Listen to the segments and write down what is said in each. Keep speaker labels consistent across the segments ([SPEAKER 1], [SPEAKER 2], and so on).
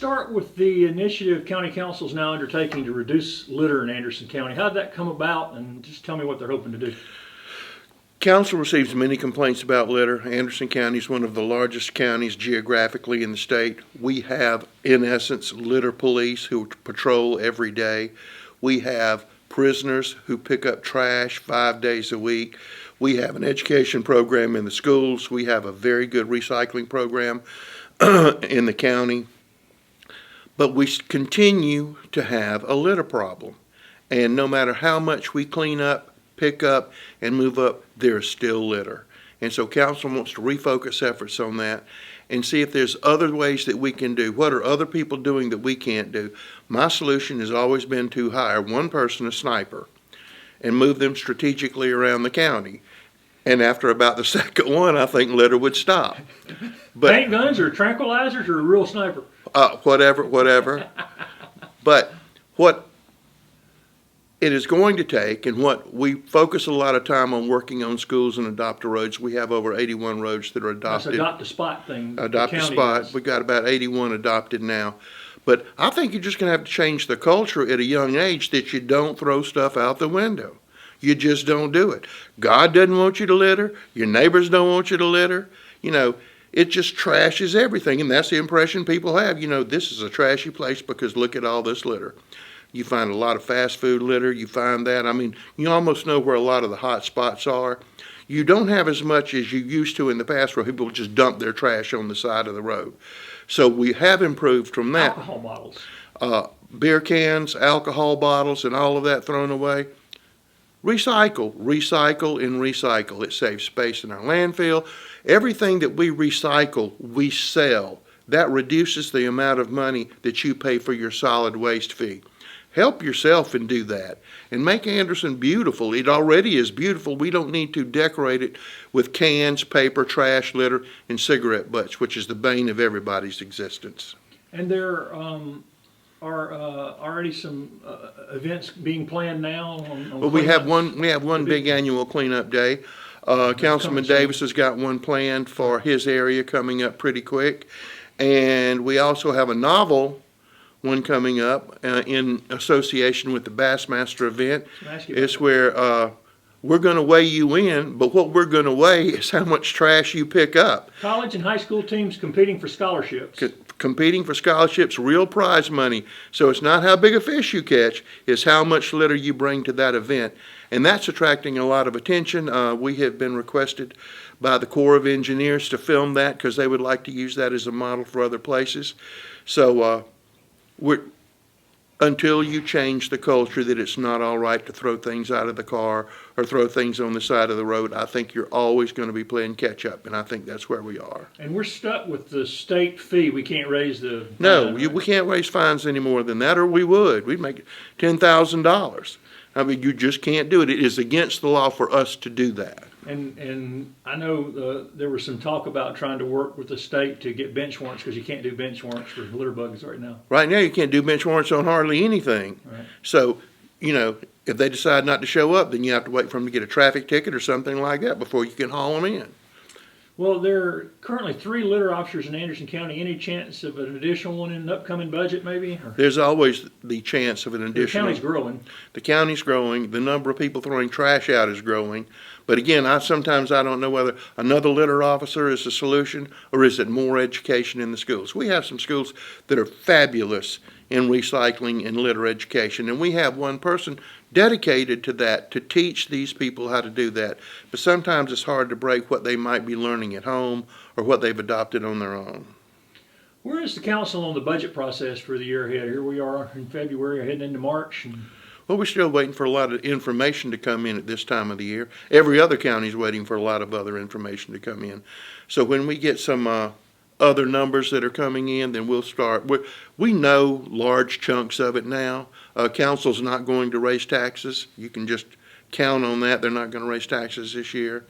[SPEAKER 1] start with the initiative County Council is now undertaking to reduce litter in Anderson County. How did that come about, and just tell me what they're hoping to do?
[SPEAKER 2] Council receives many complaints about litter. Anderson County is one of the largest counties geographically in the state. We have, in essence, litter police who patrol every day. We have prisoners who pick up trash 5 days a week. We have an education program in the schools. We have a very good recycling program in the county. But we continue to have a litter problem. And no matter how much we clean up, pick up, and move up, there's still litter. And so council wants to refocus efforts on that and see if there's other ways that we can do. What are other people doing that we can't do? My solution has always been to hire one person, a sniper, and move them strategically around the county. And after about the second one, I think litter would stop.
[SPEAKER 1] But paint guns or tranquilizers or a real sniper?
[SPEAKER 2] Whatever. But what it is going to take, and what we focus a lot of time on working on schools and adopt roads. We have over 81 roads that are adopted.
[SPEAKER 1] That's adopt a spot thing.
[SPEAKER 2] Adopt a spot. We've got about 81 adopted now. But I think you're just going to have to change the culture at a young age that you don't throw stuff out the window. You just don't do it. God doesn't want you to litter. Your neighbors don't want you to litter. You know, it just trashes everything, and that's the impression people have. You know, this is a trashy place because look at all this litter. You find a lot of fast food litter. You find that. I mean, you almost know where a lot of the hot spots are. You don't have as much as you used to in the past where people just dump their trash on the side of the road. So we have improved from that.
[SPEAKER 1] Alcohol bottles.
[SPEAKER 2] Beer cans, alcohol bottles, and all of that thrown away. Recycle, recycle, and recycle. It saves space in our landfill. Everything that we recycle, we sell. That reduces the amount of money that you pay for your solid waste fee. Help yourself and do that. And make Anderson beautiful. It already is beautiful. We don't need to decorate it with cans, paper, trash, litter, and cigarette butts, which is the bane of everybody's existence.
[SPEAKER 1] And there are already some events being planned now?
[SPEAKER 2] Well, we have one big annual cleanup day. Councilman Davis has got one planned for his area coming up pretty quick. And we also have a novel one coming up in association with the Bassmaster event. It's where we're going to weigh you in, but what we're going to weigh is how much trash you pick up.
[SPEAKER 1] College and high school teams competing for scholarships.
[SPEAKER 2] Competing for scholarships, real prize money. So it's not how big a fish you catch, it's how much litter you bring to that event. And that's attracting a lot of attention. We have been requested by the Corps of Engineers to film that because they would like to use that as a model for other places. So until you change the culture that it's not all right to throw things out of the car or throw things on the side of the road, I think you're always going to be playing catch up, and I think that's where we are.
[SPEAKER 1] And we're stuck with the state fee. We can't raise the fine.
[SPEAKER 2] No, we can't raise fines any more than that, or we would. We'd make $10,000. I mean, you just can't do it. It is against the law for us to do that.
[SPEAKER 1] And I know there was some talk about trying to work with the state to get bench warrants because you can't do bench warrants for litter bugs right now.
[SPEAKER 2] Right now you can't do bench warrants on hardly anything.
[SPEAKER 1] Right.
[SPEAKER 2] So, you know, if they decide not to show up, then you have to wait for them to get a traffic ticket or something like that before you can haul them in.
[SPEAKER 1] Well, there are currently 3 litter officers in Anderson County. Any chance of an additional one in the upcoming budget, maybe? Or?
[SPEAKER 2] There's always the chance of an additional.
[SPEAKER 1] The county's growing.
[SPEAKER 2] The county's growing. The number of people throwing trash out is growing. But again, sometimes I don't know whether another litter officer is the solution or is it more education in the schools. We have some schools that are fabulous in recycling and litter education, and we have one person dedicated to that to teach these people how to do that. But sometimes it's hard to break what they might be learning at home or what they've adopted on their own.
[SPEAKER 1] Where is the council on the budget process for the year ahead? Here we are in February, heading into March.
[SPEAKER 2] Well, we're still waiting for a lot of information to come in at this time of the year. Every other county's waiting for a lot of other information to come in. So when we get some other numbers that are coming in, then we'll start. We know large chunks of it now. Council's not going to raise taxes. You can just count on that. They're not going to raise taxes this year.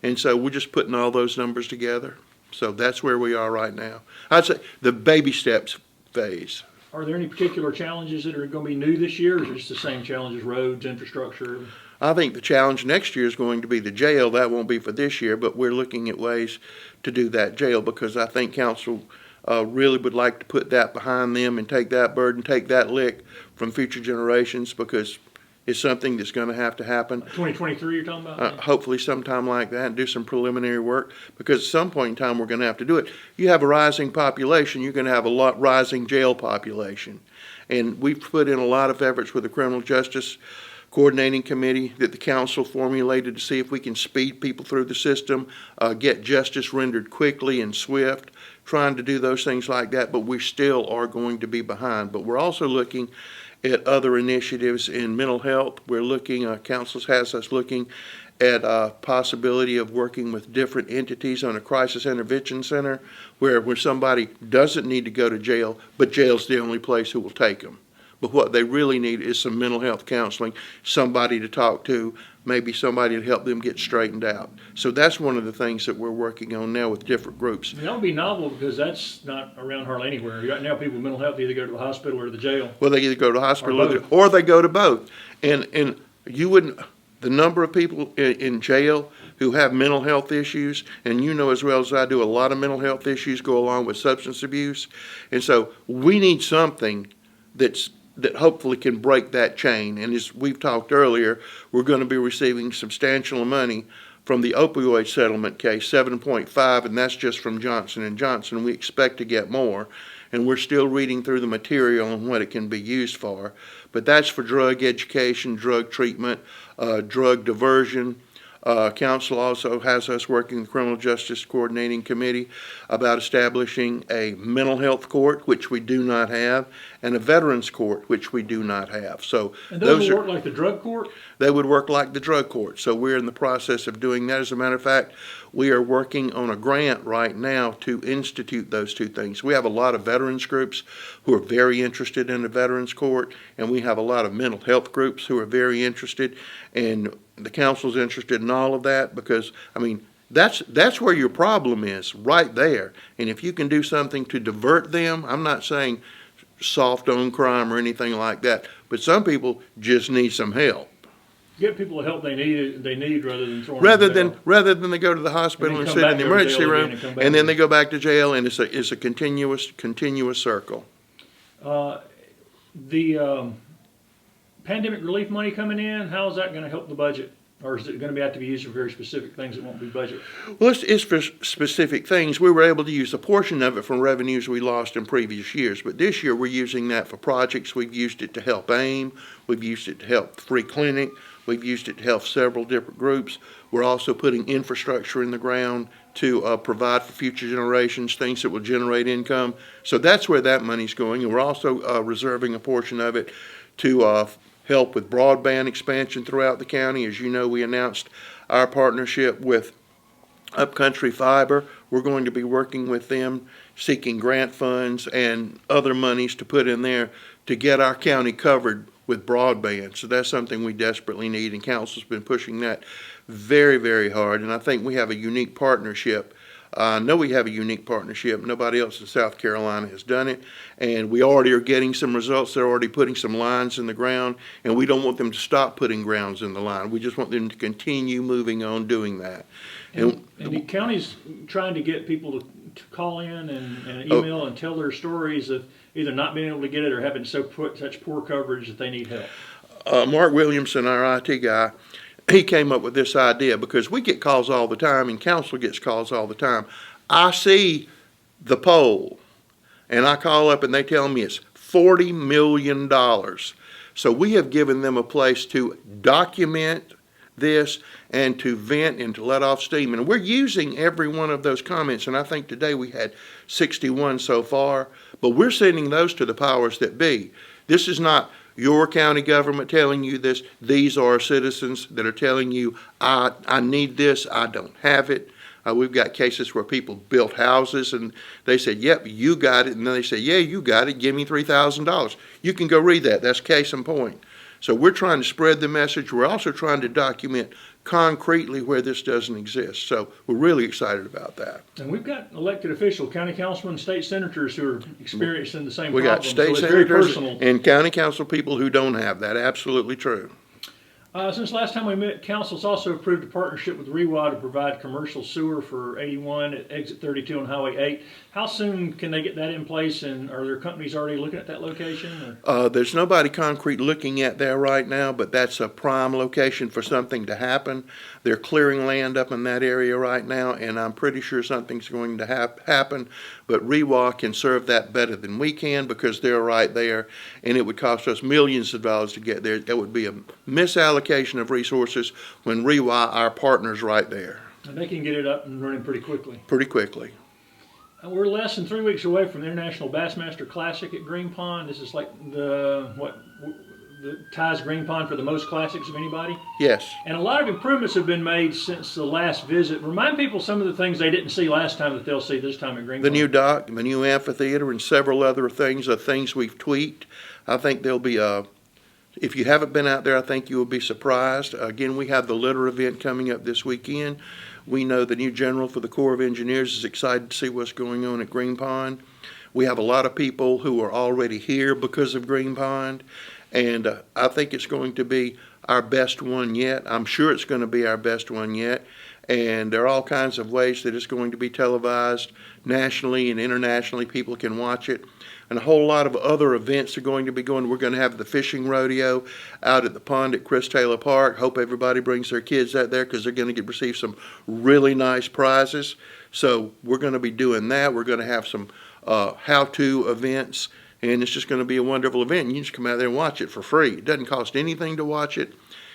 [SPEAKER 2] And so we're just putting all those numbers together. So that's where we are right now. I'd say the baby steps phase.
[SPEAKER 1] Are there any particular challenges that are going to be new this year, or is it just the same challenges, roads, infrastructure?
[SPEAKER 2] I think the challenge next year is going to be the jail. That won't be for this year, but we're looking at ways to do that jail because I think council really would like to put that behind them and take that burden, take that lick from future generations, because it's something that's going to happen.
[SPEAKER 1] 2023 you're talking about?
[SPEAKER 2] Hopefully sometime like that, and do some preliminary work, because at some point in time we're going to have to do it. You have a rising population, you're going to have a lot rising jail population. And we've put in a lot of efforts with the Criminal Justice Coordinating Committee that the council formulated to see if we can speed people through the system, get justice rendered quickly and swift, trying to do those things like that, but we still are going to be behind. But we're also looking at other initiatives in mental health. We're looking, council has us looking at a possibility of working with different entities on a crisis intervention center where somebody doesn't need to go to jail, but jail's the only place who will take them. But what they really need is some mental health counseling, somebody to talk to, maybe somebody to help them get straightened out. So that's one of the things that we're working on now with different groups.
[SPEAKER 1] That would be novel, because that's not around hardly anywhere. Right now, people with mental health either go to the hospital or to the jail.
[SPEAKER 2] Well, they either go to the hospital
[SPEAKER 1] or
[SPEAKER 2] or they go to both. And you wouldn't, the number of people in jail who have mental health issues, and you know as well as I do, a lot of mental health issues go along with substance abuse. And so we need something that hopefully can break that chain. And as we've talked earlier, we're going to be receiving substantial money from the opioid settlement case, 7.5, and that's just from Johnson & Johnson. We expect to get more, and we're still reading through the material on what it can be used for. But that's for drug education, drug treatment, drug diversion. Council also has us working with the Criminal Justice Coordinating Committee about establishing a mental health court, which we do not have, and a veterans court, which we do not have. So
[SPEAKER 1] and those will work like the drug court?
[SPEAKER 2] They would work like the drug court. So we're in the process of doing that. As a matter of fact, we are working on a grant right now to institute those two things. We have a lot of veterans groups who are very interested in the veterans court, and we have a lot of mental health groups who are very interested, and the council's interested in all of that, because, I mean, that's where your problem is, right there. And if you can do something to divert them, I'm not saying soft on crime or anything like that, but some people just need some help.
[SPEAKER 1] Get people the help they need rather than throwing
[SPEAKER 2] rather than they go to the hospital and sit in the emergency room, and then they go back to jail, and it's a continuous circle.
[SPEAKER 1] The pandemic relief money coming in, how is that going to help the budget? Or is it going to have to be used for very specific things that won't be budget?
[SPEAKER 2] Well, it's for specific things. We were able to use a portion of it from revenues we lost in previous years, but this year we're using that for projects. We've used it to help AIM. We've used it to help Free Clinic. We've used it to help several different groups. We're also putting infrastructure in the ground to provide for future generations, things that will generate income. So that's where that money's going. And we're also reserving a portion of it to help with broadband expansion throughout the county. As you know, we announced our partnership with Upcountry Fiber. We're going to be working with them, seeking grant funds and other monies to put in there to get our county covered with broadband. So that's something we desperately need, and council's been pushing that very, very hard. And I think we have a unique partnership. I know we have a unique partnership. Nobody else in South Carolina has done it, and we already are getting some results. They're already putting some lines in the ground, and we don't want them to stop putting grounds in the line. We just want them to continue moving on doing that.
[SPEAKER 1] And the county's trying to get people to call in and email and tell their stories of either not being able to get it or having such poor coverage that they need help.
[SPEAKER 2] Mark Williamson, our IT guy, he came up with this idea, because we get calls all the time and council gets calls all the time. I see the poll and I call up and they tell me it's $40 million. So we have given them a place to document this and to vent and to let off steam. And we're using every one of those comments. And I think today we had 61 so far, but we're sending those to the powers that be. This is not your county government telling you this. These are citizens that are telling you, I need this, I don't have it. We've got cases where people built houses and they said, yep, you got it. And then they say, yeah, you got it, give me $3,000. You can go read that. That's case in point. So we're trying to spread the message. We're also trying to document concretely where this doesn't exist. So we're really excited about that.
[SPEAKER 1] And we've got elected officials, county councilmen, state senators who are experiencing the same
[SPEAKER 2] problem. We got state senators and county council people who don't have that. Absolutely true.
[SPEAKER 1] Since last time we met, council's also approved a partnership with REWA to provide commercial sewer for 81 at exit 32 on Highway 8. How soon can they get that in place, and are there companies already looking at that location?
[SPEAKER 2] There's nobody concrete looking at there right now, but that's a prime location for something to happen. They're clearing land up in that area right now, and I'm pretty sure something's going to happen. But REWA can serve that better than we can because they're right there, and it would cost us millions of dollars to get there. That would be a misallocation of resources when REWA, our partner's right there.
[SPEAKER 1] And they can get it up and running pretty quickly.
[SPEAKER 2] Pretty quickly.
[SPEAKER 1] We're less than 3 weeks away from the International Bassmaster Classic at Green Pond. This is like the ties Green Pond for the most classics of anybody.
[SPEAKER 2] Yes.
[SPEAKER 1] And a lot of improvements have been made since the last visit. Remind people some of the things they didn't see last time that they'll see this time at Green Pond.
[SPEAKER 2] The new dock, the new amphitheater, and several other things we've tweaked. I think there'll be if you haven't been out there, I think you will be surprised. Again, we have the litter event coming up this weekend. We know the new general for the Corps of Engineers is excited to see what's going on at Green Pond. We have a lot of people who are already here because of Green Pond, and I think it's going to be our best one yet. I'm sure it's going to be our best one yet, and there are all kinds of ways that it's going to be televised nationally and internationally. People can watch it. And a whole lot of other events are going to be going. We're going to have the fishing rodeo out at the pond at Chris Taylor Park. Hope everybody brings their kids out there because they're going to receive some really nice prizes. So we're going to be doing that. We're going to have some how-to events, and it's just going to be a wonderful event. You can just come out there and watch it for free. It doesn't cost anything to watch it,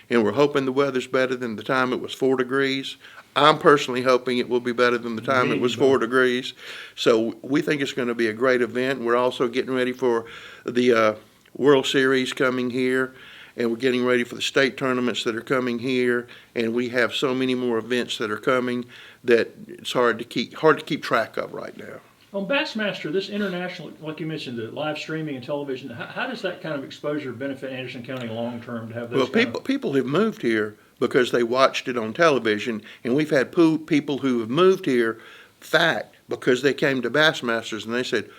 [SPEAKER 2] and we're hoping the weather's better than the time it was 4 degrees. I'm personally hoping it will be better than the time it was 4 degrees. So we think it's going to be a great event. We're also getting ready for the World Series coming here, and we're getting ready for the state tournaments that are coming here, and we have so many more events that are coming that it's hard to keep track of right now.
[SPEAKER 1] On Bassmaster, this international, like you mentioned, the live streaming and television, how does that kind of exposure benefit Anderson County long term to have those?
[SPEAKER 2] Well, people have moved here because they watched it on television, and we've had people who have moved here, because they came to Bassmasters and they said,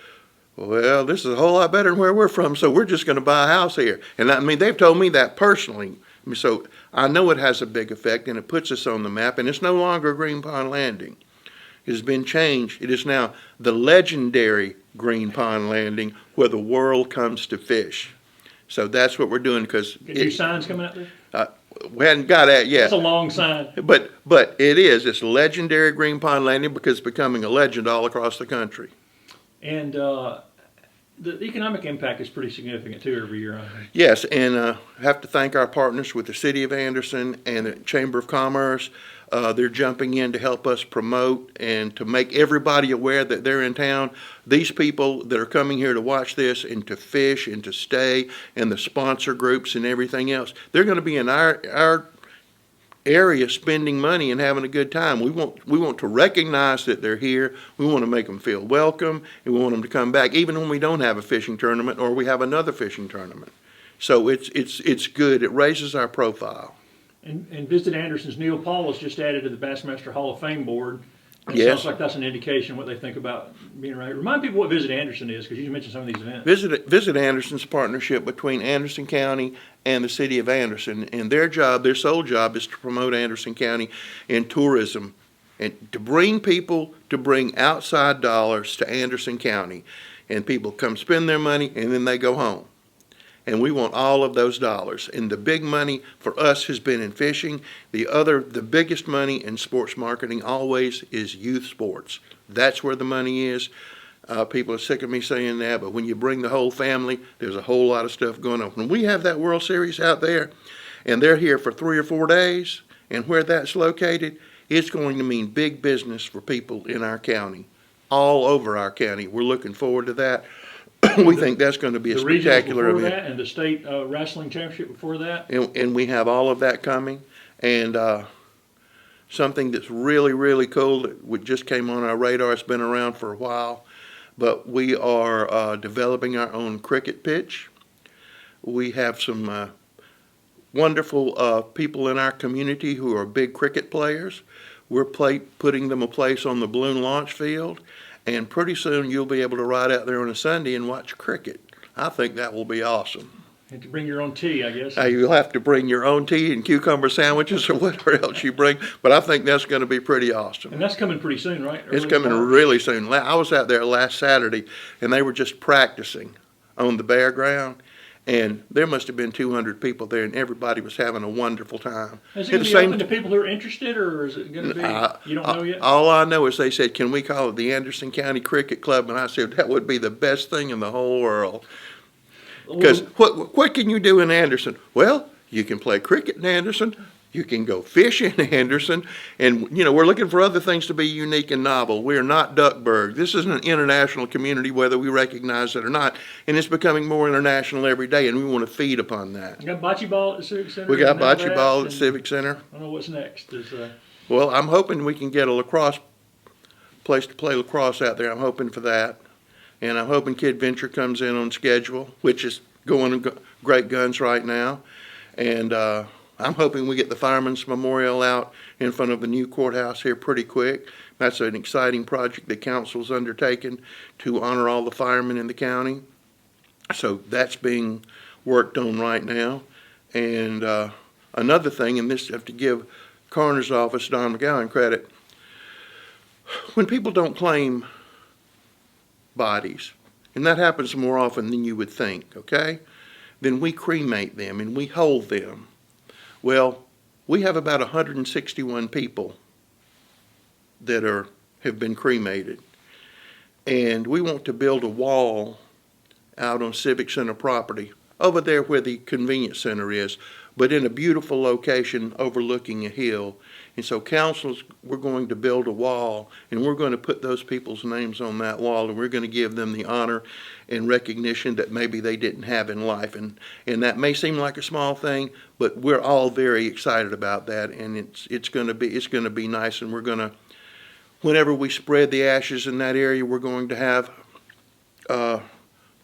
[SPEAKER 2] well, this is a whole lot better than where we're from, so we're just going to buy a house here. And I mean, they've told me that personally. So I know it has a big effect, and it puts us on the map, and it's no longer Green Pond Landing. It has been changed. It is now the legendary Green Pond Landing where the world comes to fish. So that's what we're doing because
[SPEAKER 1] new signs coming out there?
[SPEAKER 2] We hadn't got that yet.
[SPEAKER 1] That's a long sign.
[SPEAKER 2] But it is. It's legendary Green Pond Landing because it's becoming a legend all across the country.
[SPEAKER 1] And the economic impact is pretty significant too every year. I think.
[SPEAKER 2] Yes, and have to thank our partners with the City of Anderson and the Chamber of Commerce. They're jumping in to help us promote and to make everybody aware that they're in town. These people that are coming here to watch this and to fish and to stay, and the sponsor groups and everything else, they're going to be in our area spending money and having a good time. We want to recognize that they're here. We want to make them feel welcome, and we want them to come back even when we don't have a fishing tournament or we have another fishing tournament. So it's good. It raises our profile.
[SPEAKER 1] And Visit Anderson's Neil Paul was just added to the Bassmaster Hall of Fame board. It
[SPEAKER 2] Yes.
[SPEAKER 1] sounds like that's an indication what they think about being right. Remind people what Visit Anderson is, because you mentioned some of these events.
[SPEAKER 2] Visit Anderson's partnership between Anderson County and the City of Anderson, and their sole job is to promote Anderson County in tourism and to bring outside dollars to Anderson County. And people come spend their money and then they go home. And we want all of those dollars. And the big money for us has been in fishing. The biggest money in sports marketing always is youth sports. That's where the money is. People are sick of me saying that, but when you bring the whole family, there's a whole lot of stuff going on. When we have that World Series out there, and they're here for 3 or 4 days, and where that's located, it's going to mean big business for people in our county, all over our county. We're looking forward to that. We think that's going to be a spectacular event.
[SPEAKER 1] That and the state wrestling championship before that.
[SPEAKER 2] And we have all of that coming. And something that's really, really cool that just came on our radar, it's been around for a while, but we are developing our own cricket pitch. We have some wonderful people in our community who are big cricket players. We're putting them a place on the balloon launch field. And pretty soon you'll be able to ride out there on a Sunday and watch cricket. I think that will be awesome.
[SPEAKER 1] You have to bring your own tea, I guess.
[SPEAKER 2] You'll have to bring your own tea and cucumber sandwiches or whatever else you bring, but I think that's going to be pretty awesome.
[SPEAKER 1] And that's coming pretty soon, right?
[SPEAKER 2] It's
[SPEAKER 1] Early
[SPEAKER 2] coming
[SPEAKER 1] March?
[SPEAKER 2] really soon. I was out there last Saturday, and they were just practicing on the bare ground, and there must have been 200 people there, and everybody was having a wonderful time.
[SPEAKER 1] Is it going to be open to people who are interested, or is it going to be, you don't know yet?
[SPEAKER 2] All I know is they said, can we call it the Anderson County Cricket Club? And I said, that would be the best thing in the whole world. Because what can you do in Anderson? Well, you can play cricket in Anderson. You can go fish in Anderson. And, we're looking for other things to be unique and novel. We're not Duckburg. This is an international community, whether we recognize it or not. And it's becoming more international every day, and we want to feed upon that.
[SPEAKER 1] You got bocce ball at the Civic Center?
[SPEAKER 2] We got bocce ball at the Civic Center.
[SPEAKER 1] I don't know what's next.
[SPEAKER 2] Well, I'm hoping we can get a lacrosse place to play lacrosse out there. I'm hoping for that. And I'm hoping Kid Venture comes in on schedule, which is going great guns right now. And I'm hoping we get the Fireman's Memorial out in front of the new courthouse here pretty quick. That's an exciting project that council's undertaken to honor all the firemen in the county. So that's being worked on right now. And another thing, and this I have to give Coroner's Office, Don McGowan, credit. When people don't claim bodies, and that happens more often than you would think, okay? Then we cremate them and we hold them. Well, we have about 161 people that have been cremated. And we want to build a wall out on Civic Center property, over there where the convenience center is, but in a beautiful location overlooking a hill. And so councils, we're going to build a wall, and we're going to put those people's names on that wall, and we're going to give them the honor and recognition that maybe they didn't have in life. And that may seem like a small thing, but we're all very excited about that, and it's going to be nice. And we're going to, whenever we spread the ashes in that area, we're going to have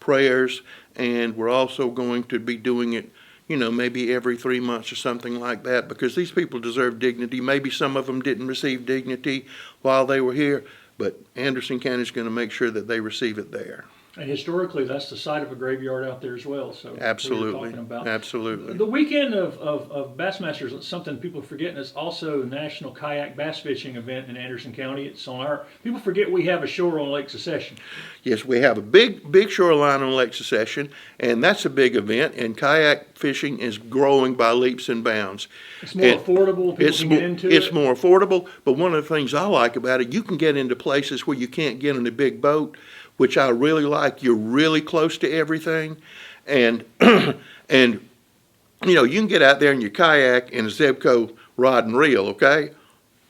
[SPEAKER 2] prayers, and we're also going to be doing it maybe every 3 months or something like that, because these people deserve dignity. Maybe some of them didn't receive dignity while they were here, but Anderson County is going to make sure that they receive it there.
[SPEAKER 1] And historically, that's the site of a graveyard out there as well. So
[SPEAKER 2] absolutely, absolutely.
[SPEAKER 1] The weekend of Bassmaster is something people forget, and it's also a national kayak bass fishing event in Anderson County. It's on people forget we have a shore on Lake Secession.
[SPEAKER 2] Yes, we have a big shoreline on Lake Secession, and that's a big event, and kayak fishing is growing by leaps and bounds.
[SPEAKER 1] It's more affordable, people can get into it.
[SPEAKER 2] It's more affordable, but one of the things I like about it, you can get into places where you can't get in a big boat, which I really like. You're really close to everything, and and you can get out there in your kayak and a Zebco rod and reel, okay?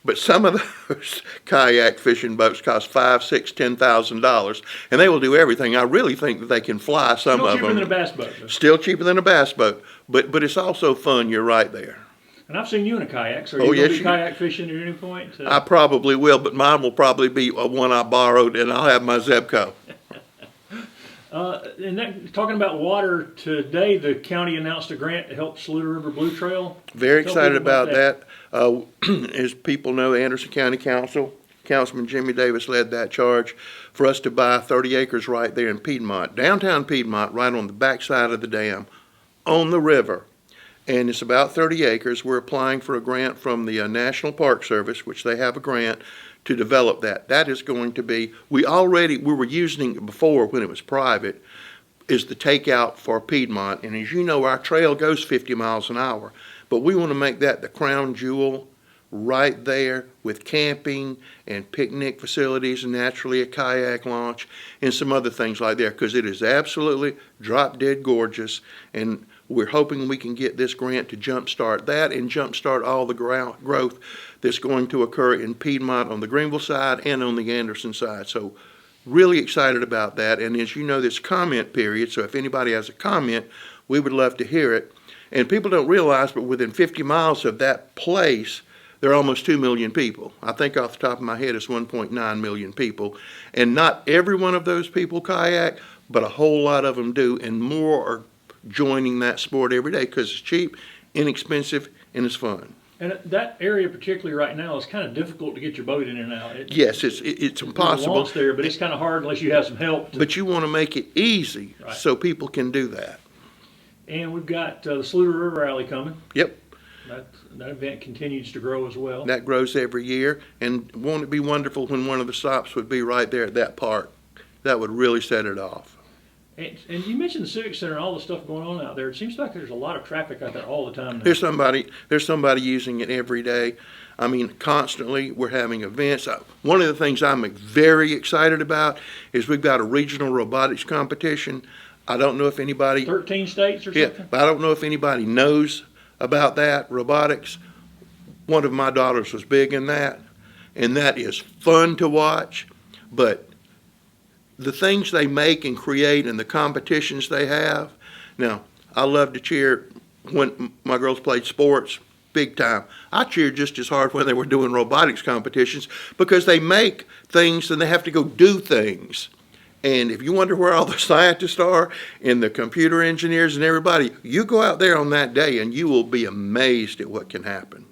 [SPEAKER 2] But some of those kayak fishing boats cost $5,000, $6,000, $10,000, and they will do everything. I really think that they can fly some of them.
[SPEAKER 1] Still cheaper than a bass boat.
[SPEAKER 2] Still cheaper than a bass boat, but it's also fun. You're right there.
[SPEAKER 1] And I've seen you in a kayak, so are you going to be kayak fishing at any point?
[SPEAKER 2] I probably will, but mine will probably be one I borrowed, and I'll have my Zebco.
[SPEAKER 1] Talking about water, today the county announced a grant to help Saluda River Blue Trail.
[SPEAKER 2] Very excited about that. As people know, Anderson County Council, Councilman Jimmy Davis led that charge for us to buy 30 acres right there in Piedmont, downtown Piedmont, right on the backside of the dam, on the river. And it's about 30 acres. We're applying for a grant from the National Park Service, which they have a grant to develop that. That is going to be, we were using it before when it was private, is the takeout for Piedmont. And as you know, our trail goes 50 miles an hour. But we want to make that the crown jewel right there with camping and picnic facilities and naturally a kayak launch and some other things like that, because it is absolutely drop dead gorgeous. And we're hoping we can get this grant to jumpstart that and jumpstart all the growth that's going to occur in Piedmont on the Greenville side and on the Anderson side. So really excited about that. And as you know, this comment period, so if anybody has a comment, we would love to hear it. And people don't realize, but within 50 miles of that place, there are almost 2 million people. I think off the top of my head it's 1.9 million people. And not every one of those people kayak, but a whole lot of them do, and more are joining that sport every day because it's cheap, inexpensive, and it's fun.
[SPEAKER 1] And that area particularly right now is kind of difficult to get your boat in and out.
[SPEAKER 2] Yes, it's impossible.
[SPEAKER 1] It's there, but it's kind of hard unless you have some help.
[SPEAKER 2] But you want to make it easy so people can do that.
[SPEAKER 1] And we've got the Saluda River Rally coming.
[SPEAKER 2] Yep.
[SPEAKER 1] That event continues to grow as well.
[SPEAKER 2] That grows every year, and won't it be wonderful when one of the stops would be right there at that park? That would really set it off.
[SPEAKER 1] And you mentioned the Civic Center and all the stuff going on out there. It seems like there's a lot of traffic out there all the time now.
[SPEAKER 2] There's somebody using it every day. I mean, constantly we're having events. One of the things I'm very excited about is we've got a regional robotics competition. I don't know if anybody
[SPEAKER 1] 13 states or something?
[SPEAKER 2] but I don't know if anybody knows about that, robotics. One of my daughters was big in that, and that is fun to watch, but the things they make and create and the competitions they have. Now, I love to cheer when my girls played sports, big time. I cheered just as hard when they were doing robotics competitions because they make things and they have to go do things. And if you wonder where all the scientists are and the computer engineers and everybody, you go out there on that day and you will be amazed at what can happen.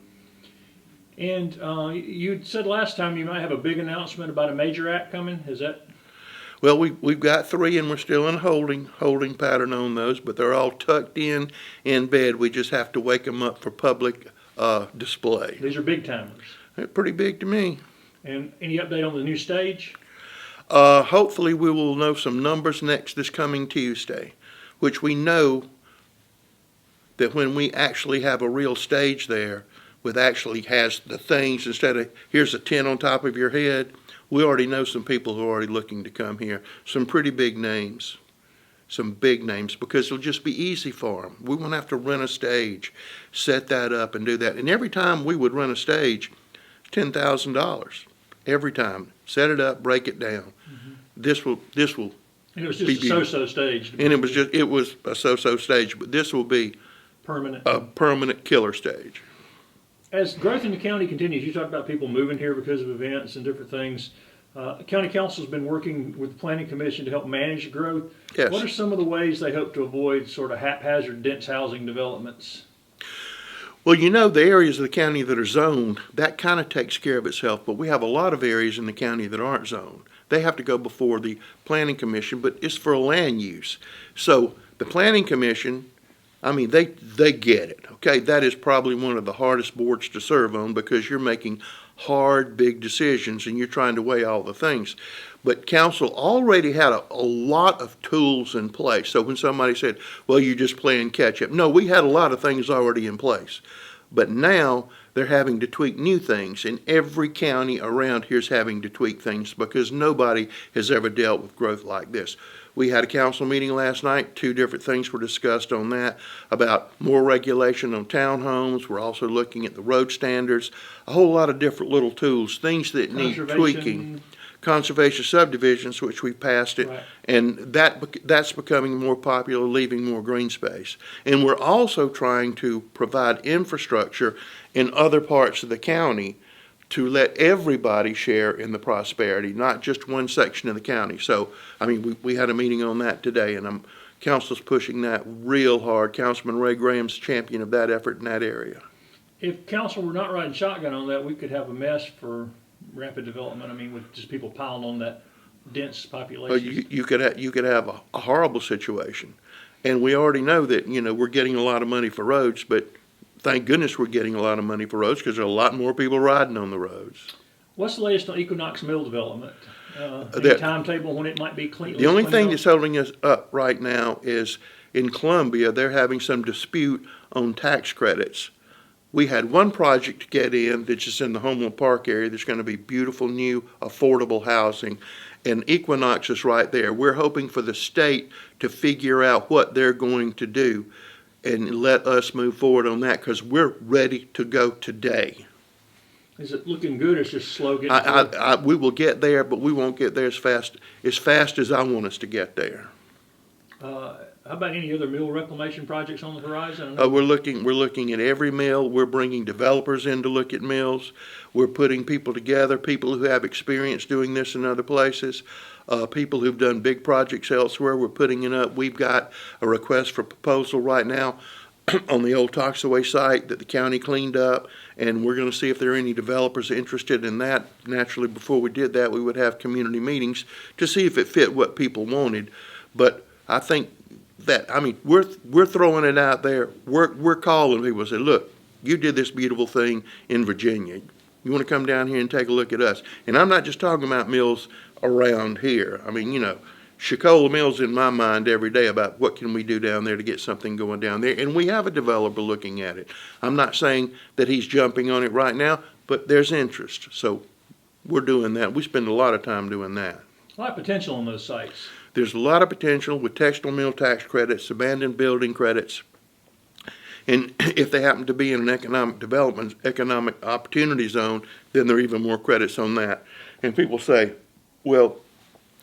[SPEAKER 1] And you said last time you might have a big announcement about a major act coming. Is that?
[SPEAKER 2] Well, we've got 3 and we're still in holding pattern on those, but they're all tucked in bed. We just have to wake them up for public display.
[SPEAKER 1] These are big timers.
[SPEAKER 2] They're pretty big to me.
[SPEAKER 1] And any update on the new stage?
[SPEAKER 2] Hopefully we will know some numbers this coming Tuesday, which we know that when we actually have a real stage there with actually has the things instead of here's a 10 on top of your head, we already know some people who are already looking to come here. Some pretty big names. Some big names because it'll just be easy for them. We won't have to rent a stage, set that up and do that. And every time we would run a stage, $10,000. Every time. Set it up, break it down. Mm-hmm. This will
[SPEAKER 1] and it was just a so-so stage.
[SPEAKER 2] And it was a so-so stage, but this will be
[SPEAKER 1] permanent.
[SPEAKER 2] A permanent killer stage.
[SPEAKER 1] As growth in the county continues, you talked about people moving here because of events and different things. County Council's been working with the Planning Commission to help manage growth.
[SPEAKER 2] Yes.
[SPEAKER 1] What are some of the ways they hope to avoid sort of haphazard, dense housing developments?
[SPEAKER 2] Well, you know, the areas of the county that are zoned, that kind of takes care of itself, but we have a lot of areas in the county that aren't zoned. They have to go before the Planning Commission, but it's for land use. So the Planning Commission, I mean, they get it, okay? That is probably one of the hardest boards to serve on because you're making hard, big decisions and you're trying to weigh all the things. But council already had a lot of tools in place. So when somebody said, well, you're just playing catch up. No, we had a lot of things already in place. But now they're having to tweak new things. And every county around here is having to tweak things because nobody has ever dealt with growth like this. We had a council meeting last night. 2 different things were discussed on that about more regulation on townhomes. We're also looking at the road standards, a whole lot of different little tools, things that need tweaking. Conservation subdivisions, which we passed it, right. And that's becoming more popular, leaving more green space. And we're also trying to provide infrastructure in other parts of the county to let everybody share in the prosperity, not just one section of the county. So, I mean, we had a meeting on that today, and council's pushing that real hard. Councilman Ray Graham's champion of that effort in that area. If
[SPEAKER 1] council were not riding shotgun on that, we could have a mess for rapid development. I mean, with just people piling on that dense population.
[SPEAKER 2] You could have a horrible situation, and we already know that we're getting a lot of money for roads, but thank goodness we're getting a lot of money for roads because there are a lot more people riding on the roads.
[SPEAKER 1] What's the latest on Equinox Mill development? Any timetable when it might be clean?
[SPEAKER 2] The only thing that's holding us up right now is in Columbia. They're having some dispute on tax credits. We had one project to get in that's just in the Homeland Park area. There's going to be beautiful, new, affordable housing. And Equinox is right there. We're hoping for the state to figure out what they're going to do and let us move forward on that because we're ready to go today.
[SPEAKER 1] Is it looking good? It's just slow getting
[SPEAKER 2] we will get there, but we won't get there as fast as I want us to get there.
[SPEAKER 1] How about any other mill reclamation projects on the horizon?
[SPEAKER 2] We're looking at every mill. We're bringing developers in to look at mills. We're putting people together, people who have experience doing this in other places, people who've done big projects elsewhere. We're putting it up. We've got a request for proposal right now on the old Toxaway site that the county cleaned up, and we're going to see if there are any developers interested in that. Naturally, before we did that, we would have community meetings to see if it fit what people wanted. But I think that, I mean, we're throwing it out there. We're calling people and say, look, you did this beautiful thing in Virginia. You want to come down here and take a look at us? And I'm not just talking about mills around here. I mean, Chicola Mill's in my mind every day about what can we do down there to get something going down there. And we have a developer looking at it. I'm not saying that he's jumping on it right now, but there's interest. So we're doing that. We spend a lot of time doing that.
[SPEAKER 1] A lot of potential on those sites.
[SPEAKER 2] There's a lot of potential with textile mill tax credits, abandoned building credits. And if they happen to be in an economic opportunity zone, then there are even more credits on that. And people say, well,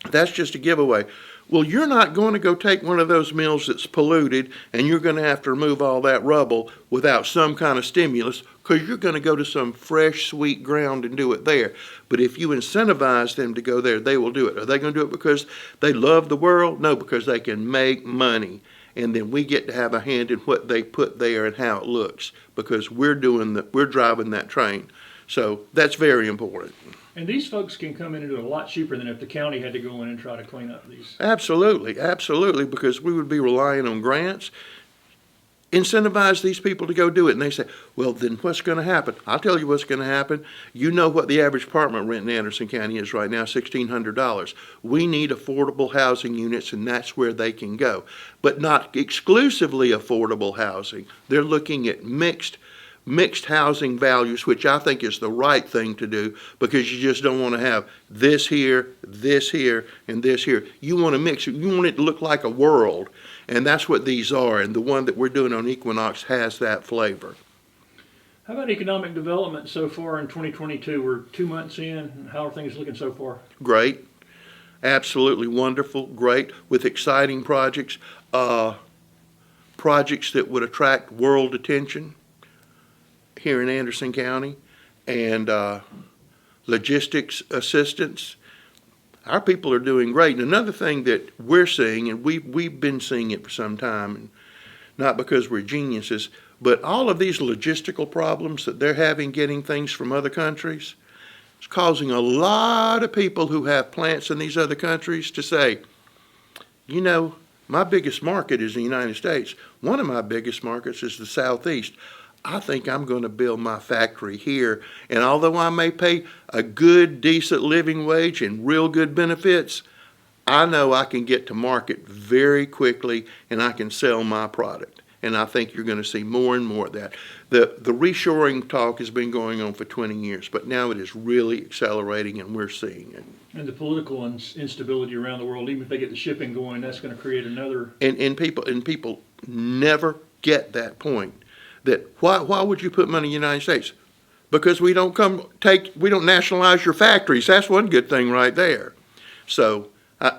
[SPEAKER 2] that's just a giveaway. Well, you're not going to go take one of those mills that's polluted and you're going to have to remove all that rubble without some kind of stimulus, because you're going to go to some fresh, sweet ground and do it there. But if you incentivize them to go there, they will do it. Are they going to do it because they love the world? No, because they can make money. And then we get to have a hand in what they put there and how it looks, because we're driving that train. So that's very important.
[SPEAKER 1] And these folks can come in and do it a lot cheaper than if the county had to go in and try to clean up these.
[SPEAKER 2] Absolutely, absolutely, because we would be relying on grants. Incentivize these people to go do it. And they say, well, then what's going to happen? I'll tell you what's going to happen. You know what the average apartment rent in Anderson County is right now, $1,600. We need affordable housing units, and that's where they can go. But not exclusively affordable housing. They're looking at mixed housing values, which I think is the right thing to do, because you just don't want to have this here, and this here. You want to mix it. You want it to look like a world, and that's what these are. And the one that we're doing on Equinox has that flavor.
[SPEAKER 1] How about economic development so far in 2022? We're 2 months in. How are things looking so far?
[SPEAKER 2] Great. Absolutely wonderful. Great. With exciting projects. Projects that would attract world attention here in Anderson County, and logistics assistance. Our people are doing great. And another thing that we're seeing, and we've been seeing it for some time, and not because we're geniuses, but all of these logistical problems that they're having getting things from other countries, it's causing a lot of people who have plants in these other countries to say, my biggest market is the United States. One of my biggest markets is the Southeast. I think I'm going to build my factory here. And although I may pay a good, decent living wage and real good benefits, I know I can get to market very quickly and I can sell my product. And I think you're going to see more and more of that. The reshoring talk has been going on for 20 years, but now it is really accelerating, and we're seeing it.
[SPEAKER 1] And the political instability around the world, even if they get the shipping going, that's going to create another.
[SPEAKER 2] And people never get that point. That why would you put money in the United States? Because we don't nationalize your factories. That's one good thing right there. So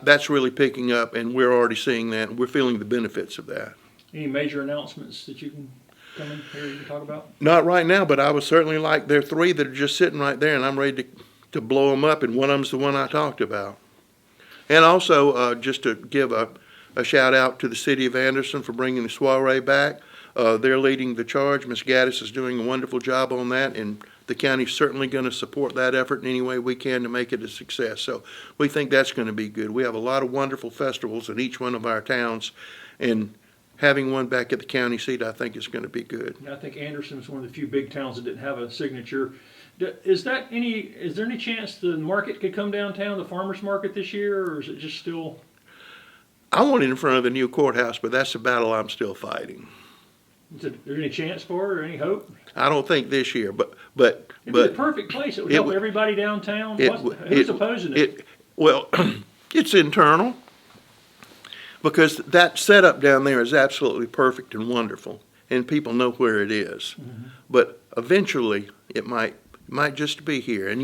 [SPEAKER 2] that's really picking up, and we're already seeing that, and we're feeling the benefits of that.
[SPEAKER 1] Any major announcements that you can come in here you can talk about?
[SPEAKER 2] Not right now, but I would certainly like, there are 3 that are just sitting right there, and I'm ready to blow them up, and one of them's the one I talked about. And also, just to give a shout out to the city of Anderson for bringing the soiree back. They're leading the charge. Ms. Gaddis is doing a wonderful job on that, and the county's certainly going to support that effort in any way we can to make it a success. So we think that's going to be good. We have a lot of wonderful festivals in each one of our towns, and having one back at the county seat, I think, is going to be good.
[SPEAKER 1] I think Anderson's one of the few big towns that didn't have a signature. Is there any chance the market could come downtown, the farmers market this year, or is it just still?
[SPEAKER 2] I want it in front of the new courthouse, but that's a battle I'm still fighting.
[SPEAKER 1] Is there any chance for it or any hope?
[SPEAKER 2] I don't think this year, but
[SPEAKER 1] it'd be the perfect place. It would help everybody downtown. Who's opposing it?
[SPEAKER 2] Well, it's internal, because that setup down there is absolutely perfect and wonderful, and people know where it is. Mm-hmm. But eventually, it might just be here. And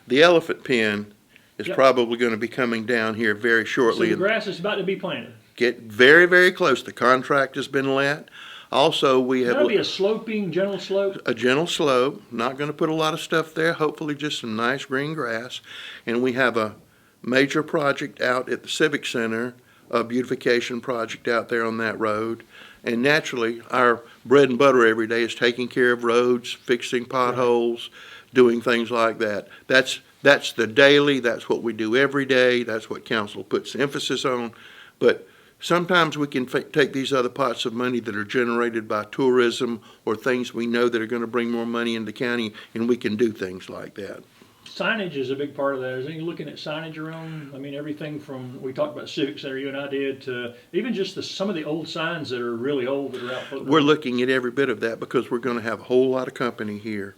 [SPEAKER 2] the elephant pen is probably going to be coming down here very shortly.
[SPEAKER 1] So the grass is about to be planted.
[SPEAKER 2] Get very, very close. The contract has been let. Also, we have.
[SPEAKER 1] That'll be a sloping, gentle slope?
[SPEAKER 2] A gentle slope. Not going to put a lot of stuff there. Hopefully just some nice green grass. And we have a major project out at the Civic Center, a beautification project out there on that road. And naturally, our bread and butter every day is taking care of roads, fixing potholes, doing things like that. That's the daily. That's what we do every day. That's what council puts emphasis on. But sometimes we can take these other pots of money that are generated by tourism or things we know that are going to bring more money into the county, and we can do things like that.
[SPEAKER 1] Signage is a big part of that. Is you looking at signage around? I mean, everything from, we talked about Civic Center, you and I did, to even just some of the old signs that are really old that are out floating
[SPEAKER 2] We're
[SPEAKER 1] around.
[SPEAKER 2] looking at every bit of that because we're going to have a whole lot of company here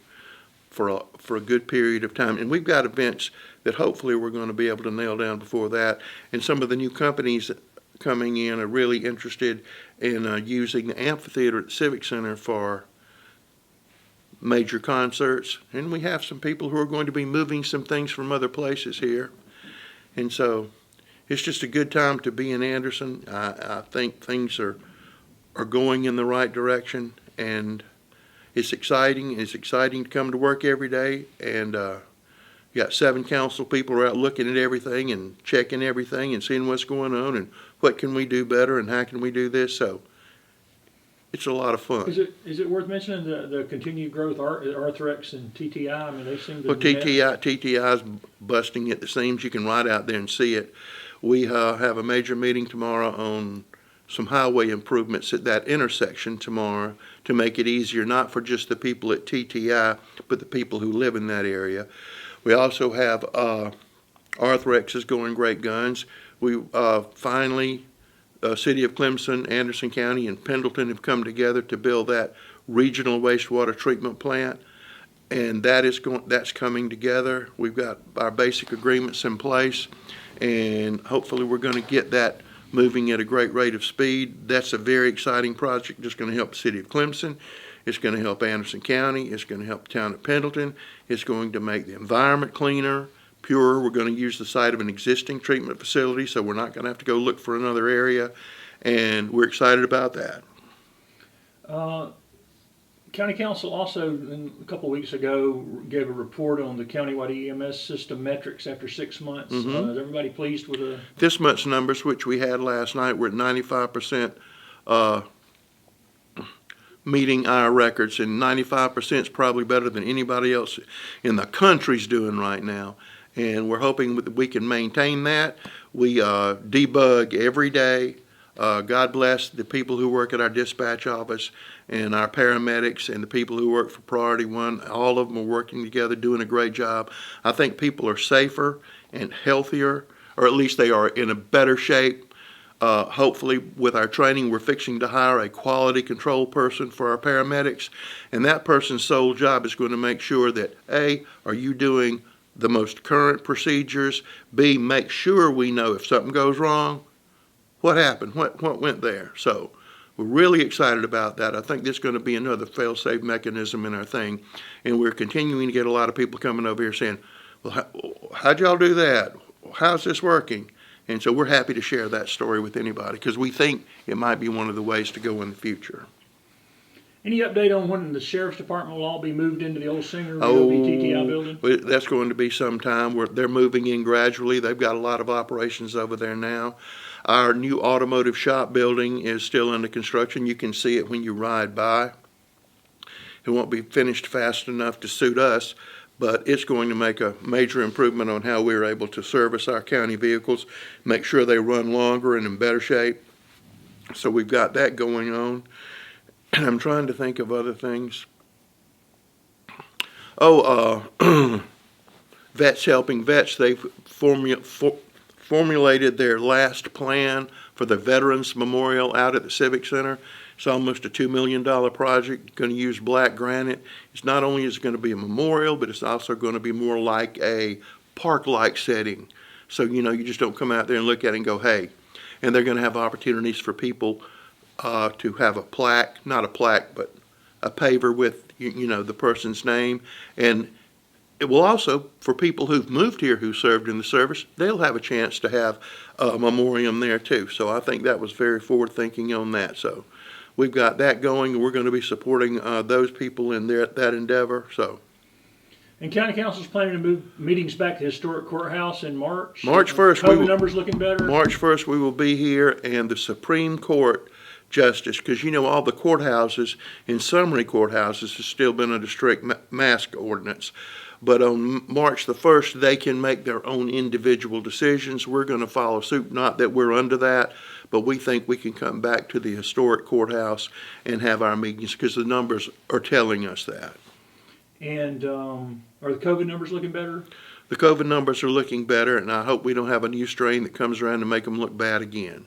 [SPEAKER 2] for a good period of time. And we've got events that hopefully we're going to be able to nail down before that. And some of the new companies coming in are really interested in using the amphitheater at the Civic Center for major concerts. And we have some people who are going to be moving some things from other places here. And so it's just a good time to be in Anderson. I think things are going in the right direction, and it's exciting. It's exciting to come to work every day, and you got 7 council people are out looking at everything and checking everything and seeing what's going on and what can we do better and how can we do this. So it's a lot of fun.
[SPEAKER 1] Is it worth mentioning the continued growth, Arthrex and TTI? I mean, they seem to.
[SPEAKER 2] Well, TTI's busting at the seams. You can ride out there and see it. We have a major meeting tomorrow on some highway improvements at that intersection tomorrow to make it easier, not for just the people at TTI, but the people who live in that area. We also have Arthrex is going great guns. We finally, City of Clemson, Anderson County, and Pendleton have come together to build that regional wastewater treatment plant, and that's coming together. We've got our basic agreements in place, and hopefully we're going to get that moving at a great rate of speed. That's a very exciting project that's going to help the City of Clemson. It's going to help Anderson County. It's going to help the town of Pendleton. It's going to make the environment cleaner, purer. We're going to use the site of an existing treatment facility, so we're not going to have to go look for another area, and we're excited about that.
[SPEAKER 1] County Council also, a couple of weeks ago, gave a report on the countywide EMS system metrics after 6 months. Is everybody pleased with the?
[SPEAKER 2] This month's numbers, which we had last night, were at 95% meeting our records, and 95% is probably better than anybody else in the country's doing right now. And we're hoping that we can maintain that. We debug every day. God bless the people who work at our dispatch office and our paramedics and the people who work for Priority One. All of them are working together, doing a great job. I think people are safer and healthier, or at least they are in a better shape. Hopefully, with our training, we're fixing to hire a quality control person for our paramedics, and that person's sole job is going to make sure that A, are you doing the most current procedures? B, make sure we know if something goes wrong, what happened, what went there. So we're really excited about that. I think this is going to be another fail-safe mechanism in our thing, and we're continuing to get a lot of people coming over here saying, well, how'd y'all do that? How's this working? And so we're happy to share that story with anybody because we think it might be one of the ways to go in the future.
[SPEAKER 1] Any update on when the Sheriff's Department will all be moved into the old Singer TTI building?
[SPEAKER 2] That's going to be some time. They're moving in gradually. They've got a lot of operations over there now. Our new automotive shop building is still under construction. You can see it when you ride by. It won't be finished fast enough to suit us, but it's going to make a major improvement on how we're able to service our county vehicles, make sure they run longer and in better shape. So we've got that going on. I'm trying to think of other things. Vets helping vets. They've formulated their last plan for the Veterans Memorial out at the Civic Center. It's almost a $2 million project. Going to use black granite. It's not only is it going to be a memorial, but it's also going to be more like a park-like setting. So, you just don't come out there and look at it and go, hey. And they're going to have opportunities for people to have a plaque, not a plaque, but a paver with, the person's name. And it will also, for people who've moved here who served in the service, they'll have a chance to have a memoriam there too. So I think that was very forward thinking on that. So we've got that going, and we're going to be supporting those people in that endeavor. So.
[SPEAKER 1] And County Council's planning to move meetings back to the Historic Courthouse in March.
[SPEAKER 2] March 1st.
[SPEAKER 1] COVID numbers looking better.
[SPEAKER 2] March 1st we will be here, and the Supreme Court Justice, because all the courthouses in summary courthouses have still been under strict mask ordinance. But on March the 1st, they can make their own individual decisions. We're going to follow suit, not that we're under that, but we think we can come back to the historic courthouse and have our meetings because the numbers are telling us that.
[SPEAKER 1] And are the COVID numbers looking better?
[SPEAKER 2] The COVID numbers are looking better, and I hope we don't have a new strain that comes around to make them look bad again.